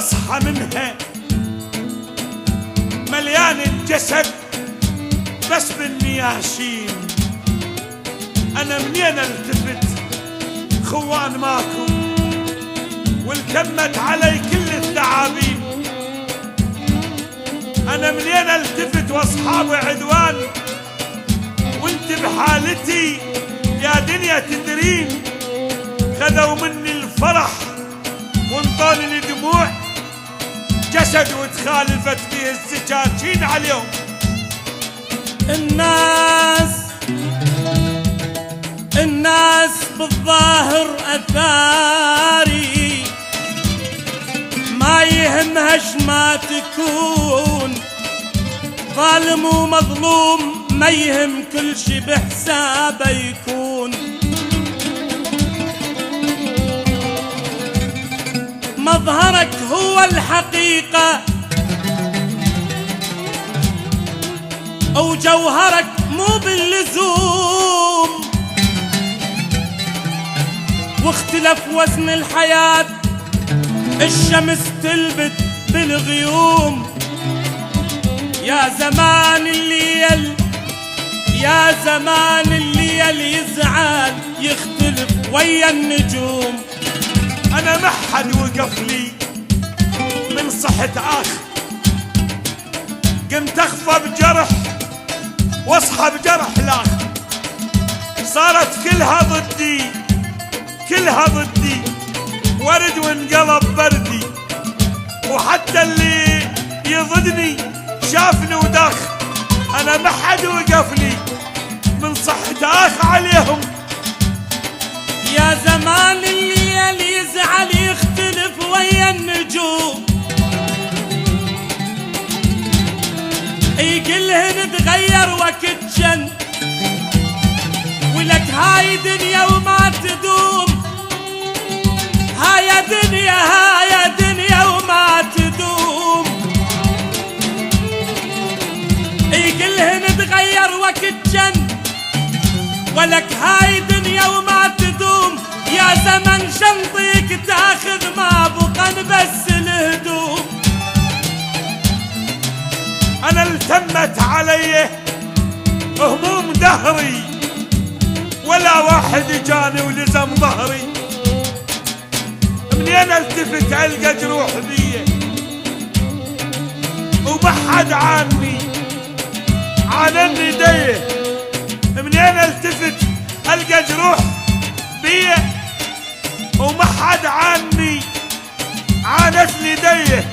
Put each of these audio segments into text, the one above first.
اصحى منها مليان الجسد بس بالنياشين. انا منين التفت خوان ماكو والكمت علي كل الثعابين. انا منين التفت واصحابي عدوان وانت بحالتي يا دنيا تدرين. خذوا مني الفرح وانطوني الدموع جسد وتخالفت فيه السكاكين عليهم. الناس بالظاهر أثاري ما يهمها شما تكون. ظالم ومظلوم ما يهم كل شي بحسابه يكون. مظهرك هو الحقيقة وجوهرك مو باللزوم. واختلف وزن الحياة الشمس تلبت بالغيوم. يا زمان الليل يا زمان الليل يزعل يختلف ويا النجوم. انا ما حد وقف لي من صحة اخر. قمت اخفى بجرح واصحى بجرح الاخر. صارت كلها ضدي كلها ضدي. ورد وانقلب بردي وحتى اللي يضدني شافني وداخ. انا ما حد وقف لي من صحة اخ عليهم. يا زمان الليل يزعل يختلف ويا النجوم. يقلهن تغير وقت جن ولك هاي دنيا وما تدوم. هاي دنيا وما تدوم. يقلهن تغير وقت جن ولك هاي دنيا وما تدوم. يا زمن شنطيك تاخذ ما بقى بس الهدوم. انا التمت علي هموم دهري ولا واحد جاني ولزم ظهري. منين التفت القى جروح بيه وبحد عني عانني ديه. منين التفت القى جروح بيه وما حد عني عانتني ديه.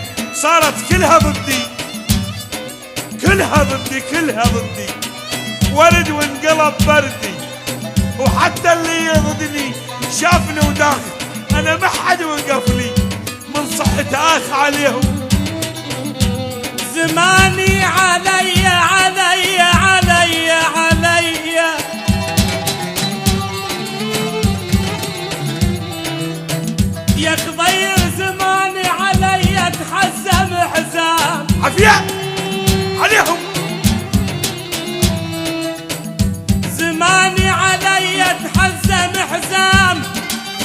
صارت كلها ضدي كلها ضدي كلها ضدي. ورد وانقلب بردي وحتى اللي يضدني شافني وداخل. انا ما حد وقف لي من صحة اخ عليهم. زماني علي علي علي علي يا خضير. زماني علي اتحزم حزام. عافية عليهم. زماني علي اتحزم حزام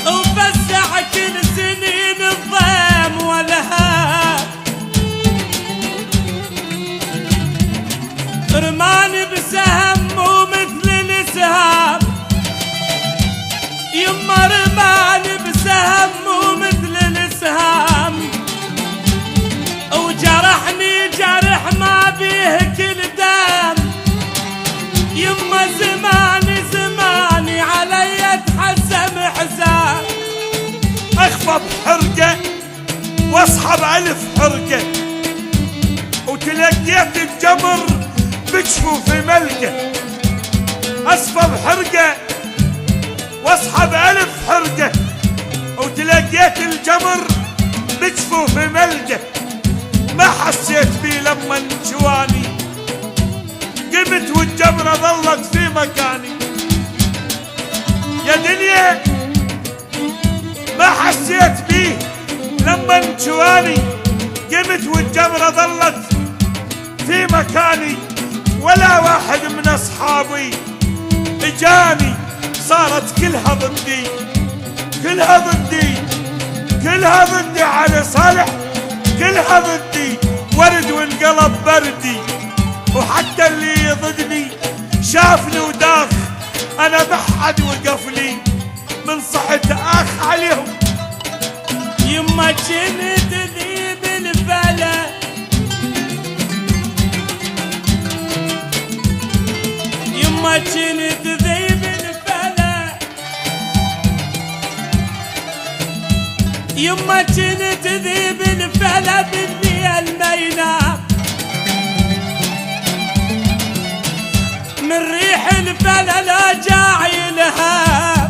وفزع كل سنين الضيم والهام. رماني بسهم مو مثل الاسهام. يما رماني بسهم مو مثل الاسهام. وجرحني جرح ما بيه كل دم. يما زماني علي اتحزم حزام. اخفى بحرقة واصحى بألف حرقة وتلقيت الجمر بجفوف ملقة. اصفى بحرقة واصحى بألف حرقة وتلقيت الجمر بجفوف ملقة. ما حسيت بيه لما جواني. قمت والجمرة ظلت في مكاني. يا دنيا ما حسيت بيه لما جواني. قمت والجمرة ظلت في مكاني. ولا واحد من اصحابي اجاني. صارت كلها ضدي كلها ضدي كلها ضدي. علي صالح كلها ضدي ورد وانقلب بردي، وحتى اللي ضدني شافني وداخ، انا بحد وقف لي من صحت اخ عليهم. يما كنت ذيب الفلا، يما كنت ذيب الفلا، يما كنت ذيب الفلا بالليل ما ينام، من ريح الفلا لا جاعي الهام،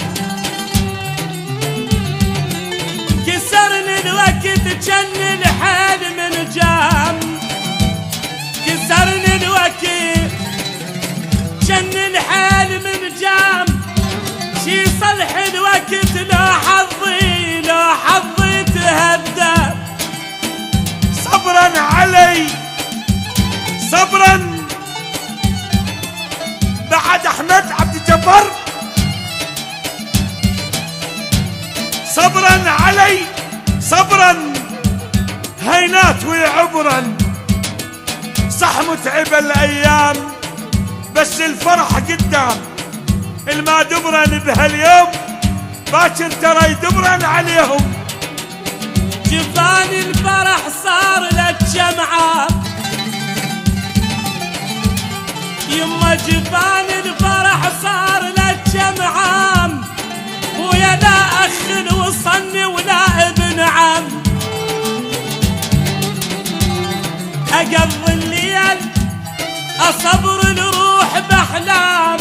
كسرني الوقت جن الحال من جام، كسرني الوقت جن الحال من جام، شي صلح الوقت لا حظي لا حظي تهدى. صبرا علي صبرا، بعد احمد عبد الجبار، صبرا علي صبرا، هينات وعبرا، صح متعبة الايام بس الفرح قدام، الما دبرا بهاليوم باكر ترى يدبرا عليهم. جفان الفرح صار لك جمعة، يما جفان الفرح صار لك جمعة، ويا لا أخ وصلني ولا ابن عم، أقضي الليل أصبر الروح بأحلام،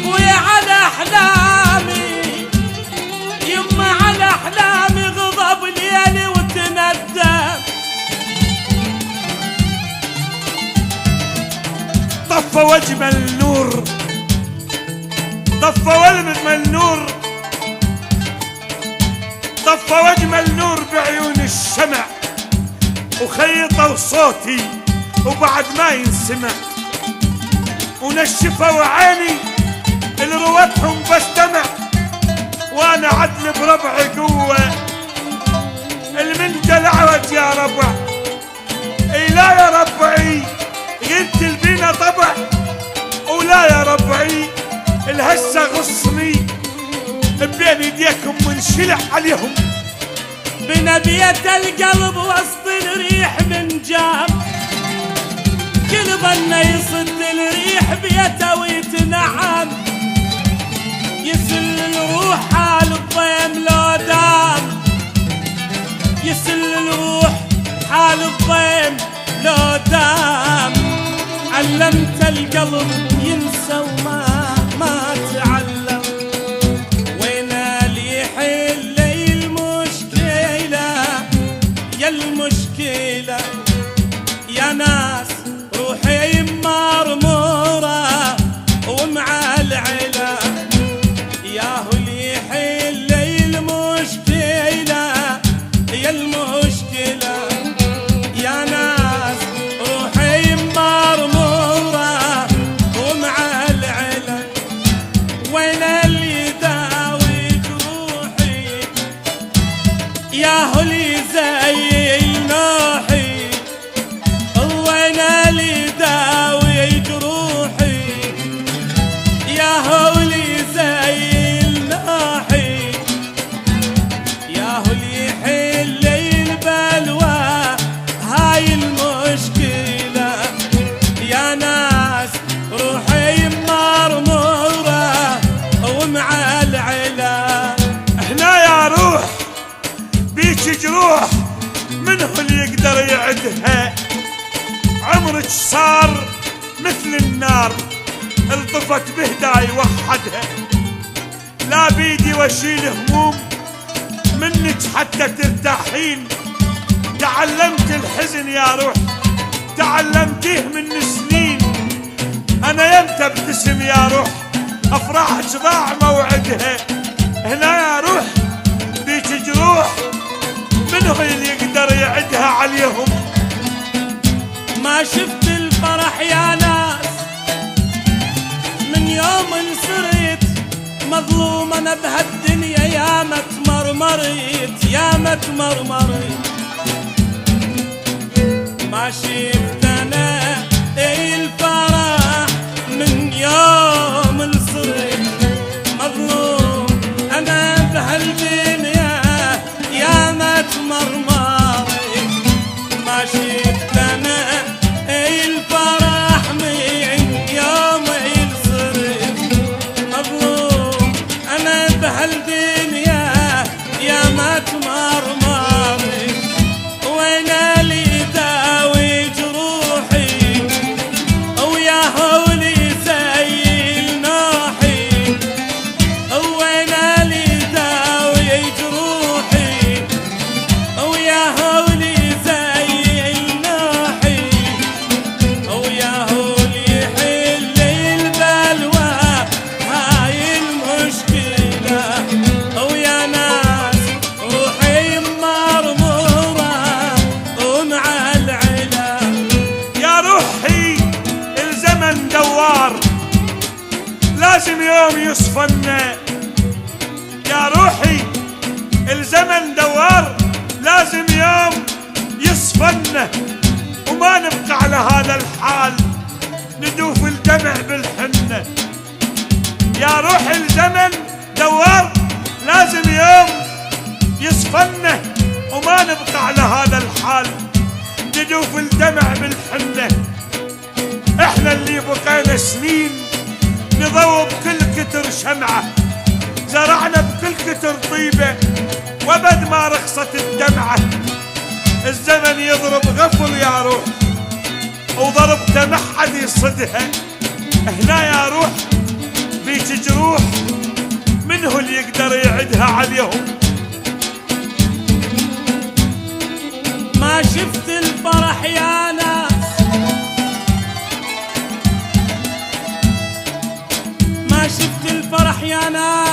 ويا على أحلامي يما على أحلامي غضب ليلي وتندم. طفى وجه النور، طفى وجه النور، طفى وجه النور بعيون الشمع، وخيطوا صوتي وبعد ما ينسمع، ونشفوا عيني اللي روتهم بستمع، وانا عدل بربع قوة المنجل عوج يا ربع، اي لا يا ربعي قلت البينا طبع، ولا يا ربعي الهسة غصني بين ايديكم منشلح عليهم. بنبية القلب وسط الريح من جام، كل ظن يصد الريح بيته ويتنعم، يسل الروح حال الضيم لو دام، يسل الروح حال الضيم لو دام، علمت القلب ينسى وما تعلم، وين اللي يحل المشكلة يا المشكلة يا ناس، روحي مرمورة ومع العلا، ياهو اللي يحل المشكلة يا المشكلة يا ناس، روحي مرمورة ومع العلا، وين اللي يداوي جروحي ياهو اللي زي النوحي، وين اللي يداوي جروحي ياهو اللي زي النوحي، ياهو اللي يحل البلوى هاي المشكلة يا ناس، روحي مرمورة ومع العلا. هنا يا روح بيك جروح، منه اللي يقدر يعدها، عمرك صار مثل النار الطفت بهداي وحدها، لا بيدي واشيل هموم منك حتى ترتاحين، تعلمت الحزن يا روح تعلمتيه من سنين، انا يمتى ابتسم يا روح افراحك ضاع موعدها. هنا يا روح بيك جروح، منه اللي يقدر يعدها عليهم. ما شفت الفرح يا ناس من يوم صرت مظلوم انا بهالدنيا، يا ما تمرمرت يا ما تمرمرت، ما شفت انا الفرح من يوم الصرت مظلوم انا بهالدنيا يا ما تمرمرت. ما شفت انا الفرح من يوم الصرت مظلوم انا بهالدنيا يا ما تمرمرت. وين اللي داوي جروحي ويا هولي زي نوحي. وين اللي داوي جروحي ويا هولي زي نوحي. ويا هولي حل البلوى هاي المشكلة. ويا ناس روحي مرمورة ومعلعلة. يا روحي الزمن دوار لازم يوم يصفنا. يا روحي الزمن دوار لازم يوم يصفنا. وما نبقى على هذا الحال ندوف الدمع بالحنة. يا روح الزمن دوار لازم يوم يصفنا. وما نبقى على هذا الحال ندوف الدمع بالحنة. احنا اللي بقينا سنين نضوب كل كتر شمعة، زرعنا بكل كتر طيبة وابد ما رخصت الدمعة. الزمن يضرب غفل يا روح وضربته ما حد يصدها. هنا يا روح بيك جروح منه اللي يقدر يعدها عليهم. ما شفت الفرح يا ناس، ما شفت الفرح يا ناس